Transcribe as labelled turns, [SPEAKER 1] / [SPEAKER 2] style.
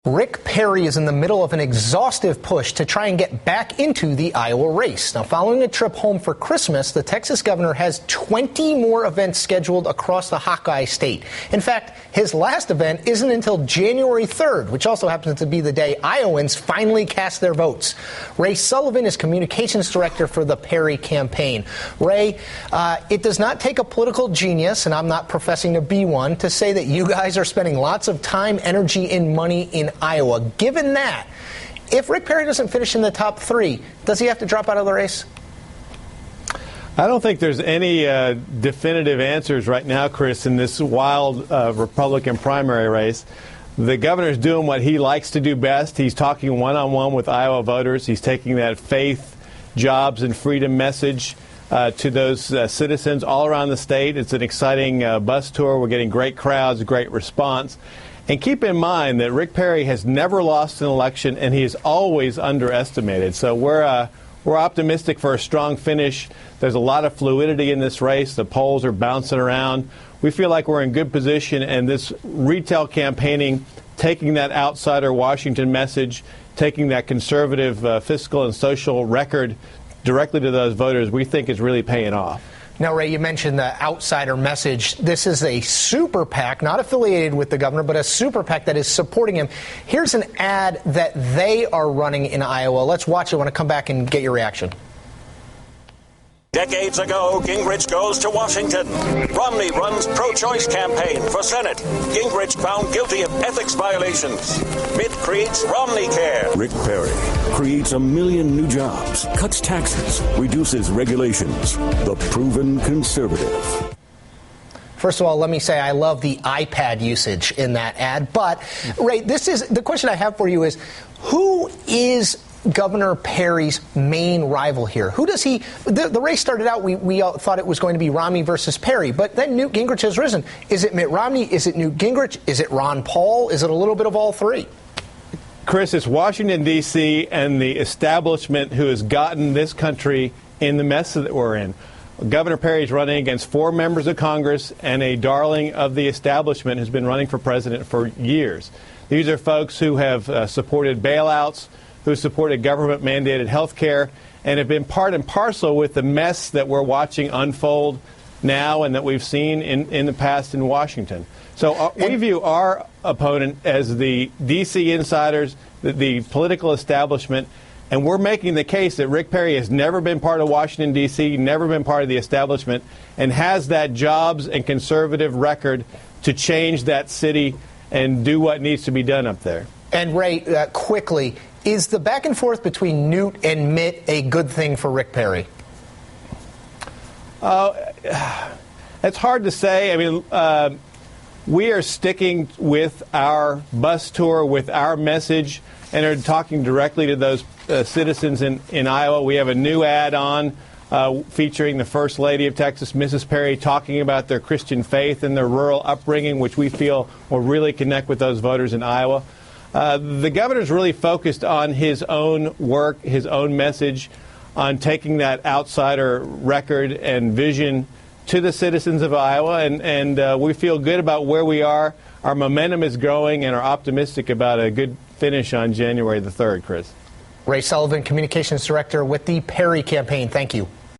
[SPEAKER 1] Rick Perry is in the middle of an exhaustive push to try and get back into the Iowa race. Now, following a trip home for Christmas, the Texas governor has 20 more events scheduled across the Hawkeye state. In fact, his last event isn't until January 3rd, which also happens to be the day Iowans finally cast their votes. Ray Sullivan is communications director for the Perry campaign. Ray, it does not take a political genius, and I'm not professing to be one, to say that you guys are spending lots of time, energy, and money in Iowa. Given that, if Rick Perry doesn't finish in the top three, does he have to drop out of the race?
[SPEAKER 2] I don't think there's any definitive answers right now, Chris, in this wild Republican primary race. The governor's doing what he likes to do best. He's talking one-on-one with Iowa voters. He's taking that faith, jobs, and freedom message to those citizens all around the state. It's an exciting bus tour. We're getting great crowds, great response. And keep in mind that Rick Perry has never lost an election, and he is always underestimated. So we're optimistic for a strong finish. There's a lot of fluidity in this race. The polls are bouncing around. We feel like we're in good position, and this retail campaigning, taking that outsider Washington message, taking that conservative fiscal and social record directly to those voters, we think is really paying off.
[SPEAKER 1] Now, Ray, you mentioned the outsider message. This is a super PAC, not affiliated with the governor, but a super PAC that is supporting him. Here's an ad that they are running in Iowa. Let's watch it. I want to come back and get your reaction.
[SPEAKER 3] Decades ago, Gingrich goes to Washington. Romney runs pro-choice campaign for Senate. Gingrich found guilty of ethics violations. Mitt creates Romney Care.
[SPEAKER 4] Rick Perry creates 1 million new jobs, cuts taxes, reduces regulations. The proven conservative.
[SPEAKER 1] First of all, let me say I love the iPad usage in that ad. But, Ray, this is the question I have for you is, who is Governor Perry's main rival here? Who does he? The race started out, we all thought it was going to be Romney versus Perry, but then Newt Gingrich has risen. Is it Mitt Romney? Is it Newt Gingrich? Is it Ron Paul? Is it a little bit of all three?
[SPEAKER 2] Chris, it's Washington, D.C. and the establishment who has gotten this country in the mess that we're in. Governor Perry is running against 4 members of Congress and a darling of the establishment who's been running for president for years. These are folks who have supported bailouts, who supported government-mandated health care, and have been part and parcel with the mess that we're watching unfold now and that we've seen in the past in Washington. So we view our opponent as the D.C. insiders, the political establishment, and we're making the case that Rick Perry has never been part of Washington, D.C., never been part of the establishment, and has that jobs and conservative record to change that city and do what needs to be done up there.
[SPEAKER 1] And, Ray, quickly, is the back and forth between Newt and Mitt a good thing for Rick Perry?
[SPEAKER 2] It's hard to say. I mean, we are sticking with our bus tour, with our message, and are talking directly to those citizens in Iowa. We have a new ad on featuring the First Lady of Texas, Mrs. Perry, talking about their Christian faith and their rural upbringing, which we feel will really connect with those voters in Iowa. The governor's really focused on his own work, his own message, on taking that outsider record and vision to the citizens of Iowa, and we feel good about where we are. Our momentum is growing and are optimistic about a good finish on January the 3rd, Chris.
[SPEAKER 1] Ray Sullivan, Communications Director with the Perry campaign. Thank you.